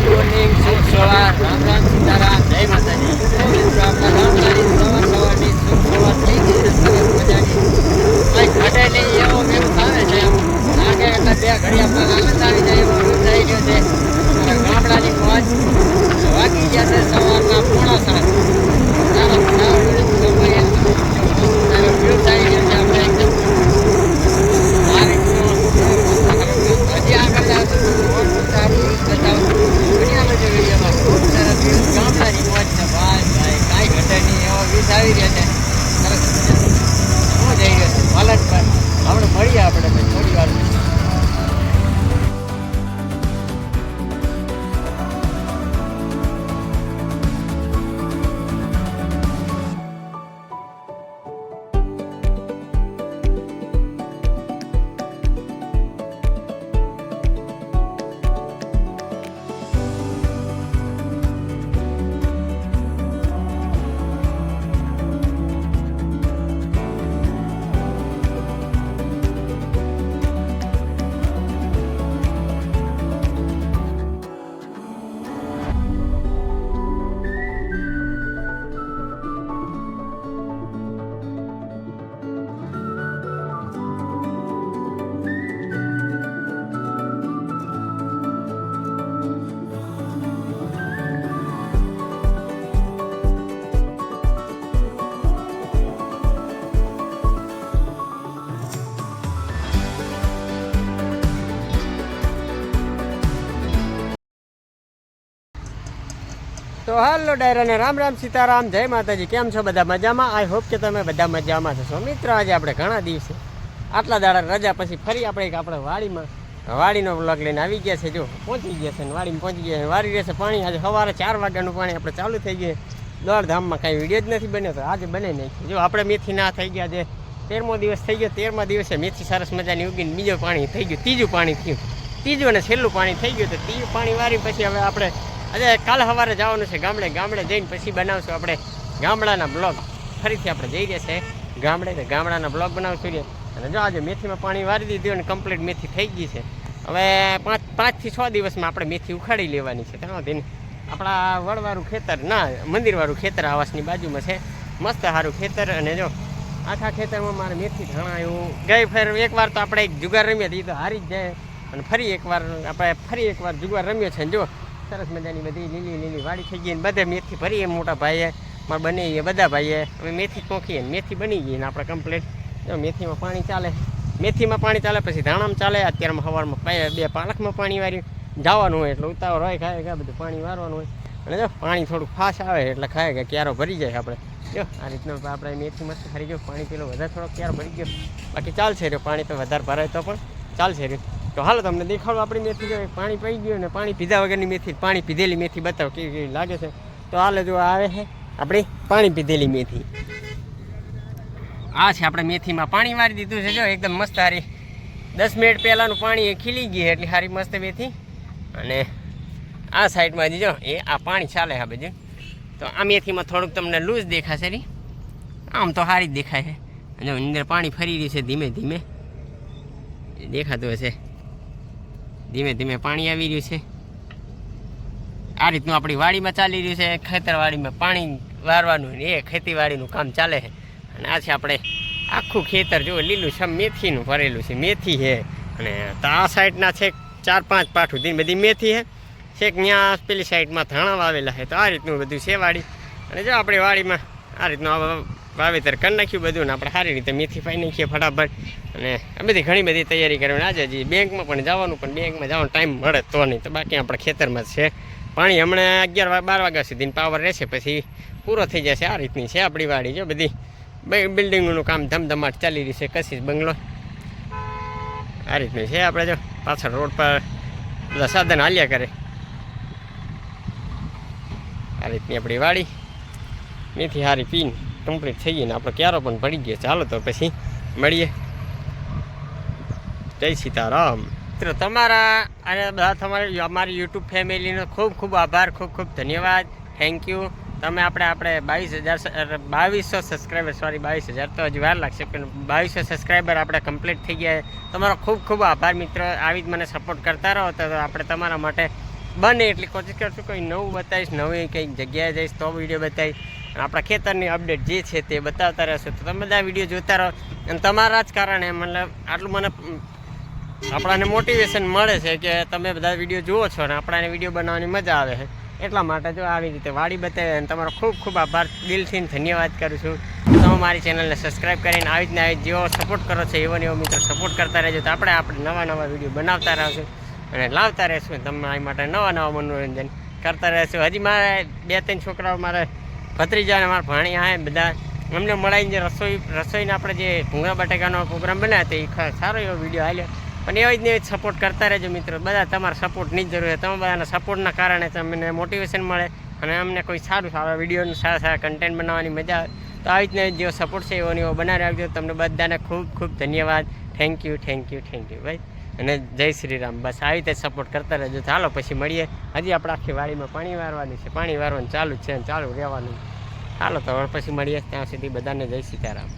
Morning શુભ સવાર રામ રામ સીતારામ જય માતાજી મિત્રો આપણા ગામડાની સવારની શુભ સવાર થઈ ગઈ છે સરસ મજાની કંઈ ઘટે નહીં એવો એવું થાય છે એમ લાગે એટલે બે ઘડી આપણને આનંદ આવી જાય એવો થઈ ગયો છે ગામડાની મોજ વાગી ગયા છે સવારના 6:30 સારો સમય વ્યૂ થઈ ગયો છે આપણે એકદમ હજી આગળ સારી વિડીયોમાં ખૂબ સરસ ગામડાની મોજ છે ભાઈ કાંઈ ઘટે નહીં એવો વ્યૂ આવી રહ્યો છે સરસ શું જઈ રહ્યો છે પાલન પર આપણે મળીએ આપણે થોડી વાર તો હાલો ડાયરાને રામ રામ સીતારામ જય માતાજી કેમ છો બધા મજામાં આઈ હોપ કે તમે બધા મજામાં થશો મિત્રો આજે આપણે ઘણા દિવસે આટલા દાડા રજા પછી ફરી આપણે વાડીનો વ્લોગ લઈને આવી ગયા છે જો પહોંચી ગયા છે ને વાડીમાં પહોંચી ગયા છે વાડી રહેશે પાણી આજે સવારે 4 વાગ્યાનું પાણી આપણે ચાલુ થઈ ગયું દોડધામમાં કાંઈ વિડીયો જ નથી બન્યો તો આજે બનાવી નાખ્યું જો આપણે મેથી ના થઈ ગયા છે 13મો દિવસ થઈ ગયો 13મા દિવસે મેથી સરસ મજાની ઉગીને બીજો પાણી થઈ ગયું ત્રીજું પાણી થયું ત્રીજું અને છેલ્લું પાણી થઈ ગયું તો ત્રીજું પાણી વારી પછી હવે આપણે આજે કાલે સવારે જવાનું છે ગામડે જઈને પછી બનાવશું આપણે ગામડાના બ્લોગ ફરીથી આપણે જઈ રહ્યા છે ગામડાના બ્લોગ બનાવશું અને જો આજે મેથીમાં પાણી વારી દીધું અને કમ્પ્લીટ મેથી થઈ ગઈ છે હવે 5 થી 6 દિવસમાં આપણે મેથી ઉખાડી લેવાની છે ત્યાં તેને આપણા વડવાળું ખેતર ના મંદિરવાળું ખેતર આવાસની બાજુમાં છે મસ્ત સારું ખેતર અને જો આખા ખેતરમાં મારે મેથી ધાણા એવું ગઈ ફેર એકવાર તો આપણે એક જુગાર રમ્યા હતી તો હારી જ જાય અને ફરી એકવાર જુગાર રમ્યો છે જો સરસ મજાની બધી લીલી વાડી થઈ ગઈ ને બધે મેથી ભરીએ મોટા ભાઈએ મારે બની બધા ભાઈએ હવે મેથી ચોંખીએ ને મેથી બની ગઈ ને આપણે કમ્પ્લીટ જો મેથીમાં પાણી ચાલે પછી ધાણામાં ચાલે અત્યારમાં સવારમાં 2 પાલકમાં પાણી વારી જવાનું હોય એટલે ઉતાવળ હોય ખાય બધું પાણી વારવાનું હોય અને જો પાણી થોડુંક ફાસ્ટ આવે એટલે ખાય કે ક્યારો ભરી જાય આપણે જો આ રીતના આપણે મેથી મસ્ત ખરી જો પાણી પેલો વધારે થોડોક ક્યારો ભરી ગયો બાકી ચાલશે રહ્યો પાણી તો વધારે ભરાય તો પણ ચાલશે રહ્યું તો હાલો તમને દેખાડો આપણી મેથી જો પાણી પી ગયું ને પાણી પીધા વગરની મેથી પાણી પીધેલી મેથી બતાવો કેવી લાગે છે તો હાલે જો આવે છે આપણી પાણી પીધેલી મેથી આ છે આપણે મેથીમાં પાણી વારી દીધું છે જો એકદમ મસ્ત સારી 10 મિનિટ પહેલાંનું પાણી ખીલી ગઈ એટલી સારી મસ્ત મેથી અને આ સાઈડમાં જો આ પાણી ચાલે હા બધું તો આ મેથીમાં થોડુંક તમને લૂઝ દેખાશે રી આમ તો સારી જ દેખાય છે જો અંદર પાણી ફરી રહ્યું છે ધીમે ધીમે દેખાતું હશે ધીમે પાણી આવી રહ્યું છે આ રીતનું આપણી વાડીમાં ચાલી રહ્યું છે ખેતરવાડીમાં પાણી વારવાનું એ ખેતીવાડીનું કામ ચાલે છે અને આ છે આપણે આખું ખેતર જો લીલું છમ મેથીનું ભરેલું છે મેથી છે અને તો આ સાઈડના છે 4-5 પાઠ સુધી બધી મેથી છે છેક ત્યાં પેલી સાઈડમાં ધાણા વાવેલા છે તો આ રીતનું બધું છે વાડી અને જો આપણી વાડીમાં આ રીતનું વાવેતર કરી નાખ્યું બધું ને આપણે સારી રીતે મેથી પાઈ નાખીએ ફટાફટ અને આ બધી ઘણી બધી તૈયારી કરવાની આજે હજી બેંકમાં પણ જવાનું પણ બેંકમાં જવાનો ટાઈમ મળે તો નહીં તો બાકી આપણે ખેતરમાં જ છે પાણી હમણાં 11-12 વાગ્યા સુધી પાવર રહેશે પછી પૂરો થઈ જશે આ રીતની છે આપણી વાડી જો બધી બિલ્ડિંગનું કામ ધમધમાટ ચાલી રહી છે કશી બંગલો આ રીતની છે આપણે જો પાછળ રોડ પર બધા સાધન હાલ્યા કરે આ રીતની આપણી વાડી મેથી સારી પીન કમ્પ્લીટ થઈ ગઈ ને આપણે ક્યારો પણ પડી ગયો ચાલો તો પછી મળીએ જય સીતારામ મિત્રો તમારા અને બધા અમારી યુટ્યુબ ફેમિલીનો ખૂબ આભાર ખૂબ ધન્યવાદ થેન્ક યુ તમે આપણે 2200 સબસ્ક્રાઈબર સોરી 22000 તો હજી વાર લાગશે પણ 2200 સબસ્ક્રાઈબર આપણે કમ્પ્લીટ થઈ ગયા તમારો ખૂબ આભાર મિત્રો આવી જ મને સપોર્ટ કરતા રહો તો આપણે તમારા માટે બને એટલી કોશિશ કરશું કંઈ નવું બતાવીશ, નવી કંઈક જગ્યાએ જઈશ તો વિડીયો બતાવીશ. અને આપણા ખેતરની અપડેટ જે છે તે બતાવતા રહેશો. તો તમે બધા વિડીયો જોતા રહો અને તમારા જ કારણે મતલબ આટલું મને આપણાને મોટિવેશન મળે છે કે તમે બધા વિડીયો જુઓ છો અને આપણાને વિડીયો બનાવવાની મજા આવે છે. એટલા માટે જો આવી રીતે વાડી બતાવી અને તમારો ખૂબ ખૂબ આભાર, દિલથી ધન્યવાદ કરું છું. તમે મારી ચેનલને સબસ્ક્રાઈબ કરીને આવી જ ને આવી જેવો સપોર્ટ કરો છો એવો ને એવો મિત્રો સપોર્ટ કરતા રહેજો. તો આપણે નવા વિડીયો બનાવતા રહીશું અને લાવતા રહેશું તમારી માટે નવા મનોરંજન કરતા રહેશું. હજી મારે 2-3 છોકરાઓ મારે ભત્રીજા અને મારા ભાણી આવે બધા અમને મળાવીને જે રસોઈને આપણે જે ભૂંગળા બટાકાનો પ્રોગ્રામ બનાવ્યો તો એ સારો એવો વિડીયો આવ્યો. પણ એવી જ ને એવી સપોર્ટ કરતા રહેજો મિત્રો. બધા તમારા સપોર્ટની જ જરૂર છે. તમે બધાના સપોર્ટના કારણે તમને મોટિવેશન મળે અને અમને કોઈ સારા વિડીયોનું સારા કન્ટેન્ટ બનાવવાની મજા આવે. તો આવી જ ને જેવો સપોર્ટ છે એવો ને એવો બનાવી રાખજો. તમને બધાને ખૂબ ખૂબ ધન્યવાદ. થેન્ક યુ ભાઈ. અને જય શ્રી રામ. બસ આવી રીતે સપોર્ટ કરતા રહેજો. ચાલો પછી મળીએ. હજી આપણે આખી વાડીમાં પાણી વારવાની છે, પાણી વારવાનું ચાલુ જ છે અને ચાલુ રહેવાનું. ચાલો તો હવે પછી મળીએ. ત્યાં સુધી બધાને જય સીતારામ.